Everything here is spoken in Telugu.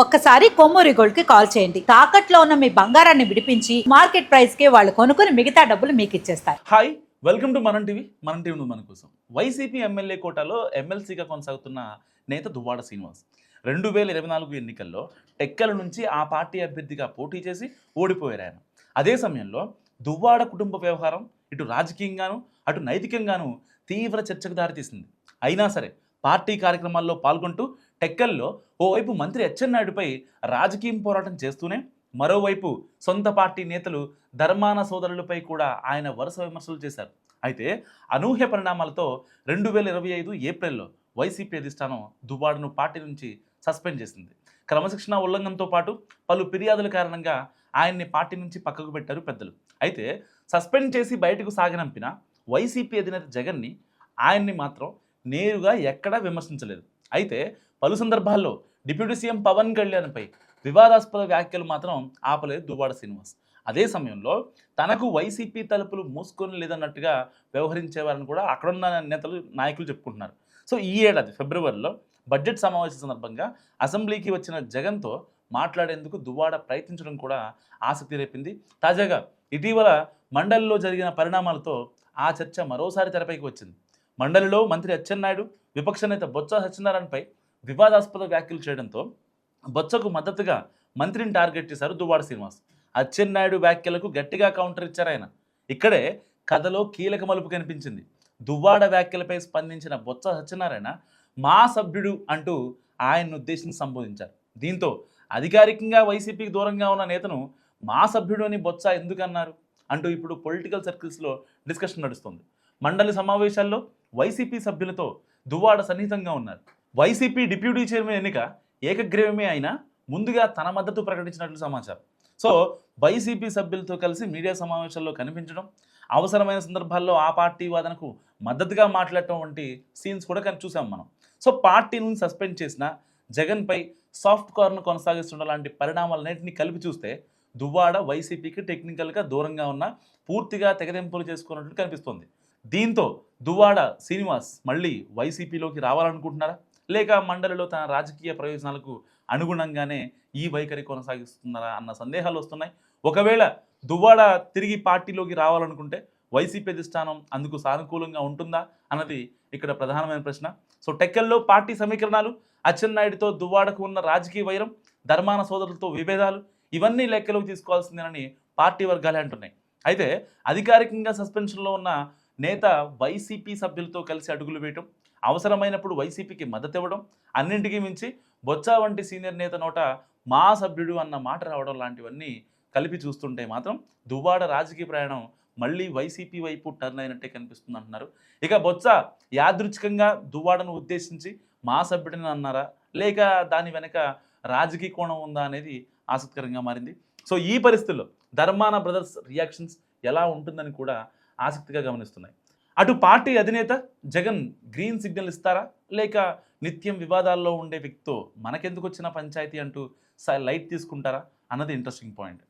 ఒక్కసారి కొమ్మూరి గోల్డ్ కి కాల్ చేయండి. తాకట్లో ఉన్న మీ బంగారాన్ని విడిపించి మార్కెట్ ప్రైస్ కి వాళ్ళు కొనుక్కుని మిగతా డబ్బులు మీకు ఇచ్చేస్తారు. హాయ్, వెల్కమ్ టు మనం టీవీ. మన టీవీ మన కోసం. వైసీపీ ఎమ్మెల్యే కోటాలో ఎమ్మెల్సీగా కొనసాగుతున్న నేత దువ్వాడ శ్రీనివాస్ 2024 ఎన్నికల్లో టెక్కల నుంచి ఆ పార్టీ అభ్యర్థిగా పోటీ చేసి ఓడిపోయారు ఆయన. అదే సమయంలో దువ్వాడ కుటుంబ వ్యవహారం ఇటు రాజకీయంగాను అటు నైతికంగాను తీవ్ర చర్చకు దారితీసింది. అయినా సరే పార్టీ కార్యక్రమాల్లో పాల్గొంటూ టెక్కల్లో ఓవైపు మంత్రి అచ్చెన్నాయుడుపై రాజకీయం పోరాటం చేస్తూనే మరోవైపు సొంత పార్టీ నేతలు ధర్మాన సోదరులపై కూడా ఆయన వరుస విమర్శలు చేశారు. అయితే అనూహ్య పరిణామాలతో 2025 ఏప్రిల్లో వైసీపీ అధిష్టానం దువ్వాడను పార్టీ నుంచి సస్పెండ్ చేసింది. క్రమశిక్షణ ఉల్లంఘనతో పాటు పలు ఫిర్యాదుల కారణంగా ఆయన్ని పార్టీ నుంచి పక్కకు పెట్టారు పెద్దలు. అయితే సస్పెండ్ చేసి బయటకు సాగనంపిన వైసీపీ అధినేత జగన్ని ఆయన్ని మాత్రం నేరుగా ఎక్కడా విమర్శించలేదు. అయితే పలు సందర్భాల్లో డిప్యూటీ సీఎం పవన్ కళ్యాణ్పై వివాదాస్పద వ్యాఖ్యలు మాత్రం ఆపలేదు దువ్వాడ శ్రీనివాస్. అదే సమయంలో తనకు వైసీపీ తలుపులు మూసుకొని లేదన్నట్టుగా వ్యవహరించేవారని కూడా అక్కడున్న నేతలు నాయకులు చెప్పుకుంటున్నారు. సో ఈ ఏడాది ఫిబ్రవరిలో బడ్జెట్ సమావేశం సందర్భంగా అసెంబ్లీకి వచ్చిన జగన్తో మాట్లాడేందుకు దువ్వాడ ప్రయత్నించడం కూడా ఆసక్తి రేపింది. తాజాగా ఇటీవల మండలిలో జరిగిన పరిణామాలతో ఆ చర్చ మరోసారి తెరపైకి వచ్చింది. మండలిలో మంత్రి అచ్చెన్నాయుడు విపక్ష నేత బొత్స సత్యనారాయణపై వివాదాస్పద వ్యాఖ్యలు చేయడంతో బొత్సకు మద్దతుగా మంత్రిని టార్గెట్ చేశారు దువ్వాడ శ్రీనివాస్. అచ్చెన్నాయుడు వ్యాఖ్యలకు గట్టిగా కౌంటర్ ఇచ్చారు ఆయన. ఇక్కడే కథలో కీలక మలుపు కనిపించింది. దువ్వాడ వ్యాఖ్యలపై స్పందించిన బొత్స సత్యనారాయణ మా సభ్యుడు అంటూ ఆయన్ను ఉద్దేశించి సంబోధించారు. దీంతో అధికారికంగా వైసీపీకి దూరంగా ఉన్న నేతను మా సభ్యుడు అని బొత్స ఎందుకన్నారు అంటూ ఇప్పుడు పొలిటికల్ సర్కిల్స్లో డిస్కషన్ నడుస్తుంది. మండలి సమావేశాల్లో వైసీపీ సభ్యులతో దువ్వాడ సన్నిహితంగా ఉన్నారు. వైసీపీ డిప్యూటీ చైర్మన్ ఎన్నిక ఏకగ్రీవమే అయినా ముందుగా తన మద్దతు ప్రకటించినట్లు సమాచారం. సో వైసీపీ సభ్యులతో కలిసి మీడియా సమావేశాల్లో కనిపించడం, అవసరమైన సందర్భాల్లో ఆ పార్టీ వాదనకు మద్దతుగా మాట్లాడటం వంటి సీన్స్ కూడా చూసాం మనం. సో పార్టీ నుంచి సస్పెండ్ చేసిన జగన్పై సాఫ్ట్ కార్ను కొనసాగిస్తుండ లాంటి పరిణామాలన్నింటినీ కలిపి చూస్తే దువ్వాడ వైసీపీకి టెక్నికల్గా దూరంగా ఉన్న పూర్తిగా తెగదెంపులు చేసుకున్నట్లు కనిపిస్తోంది. దీంతో దువ్వాడ శ్రీనివాస్ మళ్ళీ వైసీపీలోకి రావాలనుకుంటున్నారా, లేక మండలిలో తన రాజకీయ ప్రయోజనాలకు అనుగుణంగానే ఈ వైఖరి కొనసాగిస్తున్నారా అన్న సందేహాలు వస్తున్నాయి. ఒకవేళ దువ్వాడ తిరిగి పార్టీలోకి రావాలనుకుంటే వైసీపీ అధిష్టానం అందుకు సానుకూలంగా ఉంటుందా అన్నది ఇక్కడ ప్రధానమైన ప్రశ్న. సో టెక్కల్లో పార్టీ సమీకరణాలు, అచ్చెన్నాయుడితో దువ్వాడకు ఉన్న రాజకీయ వైరం, ధర్మాన సోదరులతో విభేదాలు ఇవన్నీ లెక్కలోకి తీసుకోవాల్సిందేనని పార్టీ వర్గాలే అంటున్నాయి. అయితే అధికారికంగా సస్పెన్షన్లో ఉన్న నేత వైసీపీ సభ్యులతో కలిసి అడుగులు వేయటం, అవసరమైనప్పుడు వైసీపీకి మద్దతు ఇవ్వడం, అన్నింటికీ మించి బొత్స వంటి సీనియర్ నేత నోట మా సభ్యుడు అన్న మాట రావడం లాంటివన్నీ కలిపి చూస్తుంటే మాత్రం దువ్వాడ రాజకీయ ప్రయాణం మళ్ళీ వైసీపీ వైపు టర్న్ అయినట్టే కనిపిస్తుంది అంటున్నారు. ఇక బొత్స యాదృచ్ఛికంగా దువ్వాడను ఉద్దేశించి మా సభ్యుడిని అన్నారా, లేక దాని వెనక రాజకీయ కోణం ఉందా అనేది ఆసక్తికరంగా మారింది. సో ఈ పరిస్థితుల్లో ధర్మాన బ్రదర్స్ రియాక్షన్స్ ఎలా ఉంటుందని కూడా ఆసక్తిగా గమనిస్తున్నాయి. అటు పార్టీ అధినేత జగన్ గ్రీన్ సిగ్నల్ ఇస్తారా, లేక నిత్యం వివాదాల్లో ఉండే వ్యక్తితో మనకెందుకు వచ్చిన పంచాయతీ అంటూ లైట్ తీసుకుంటారా అన్నది ఇంట్రెస్టింగ్ పాయింట్.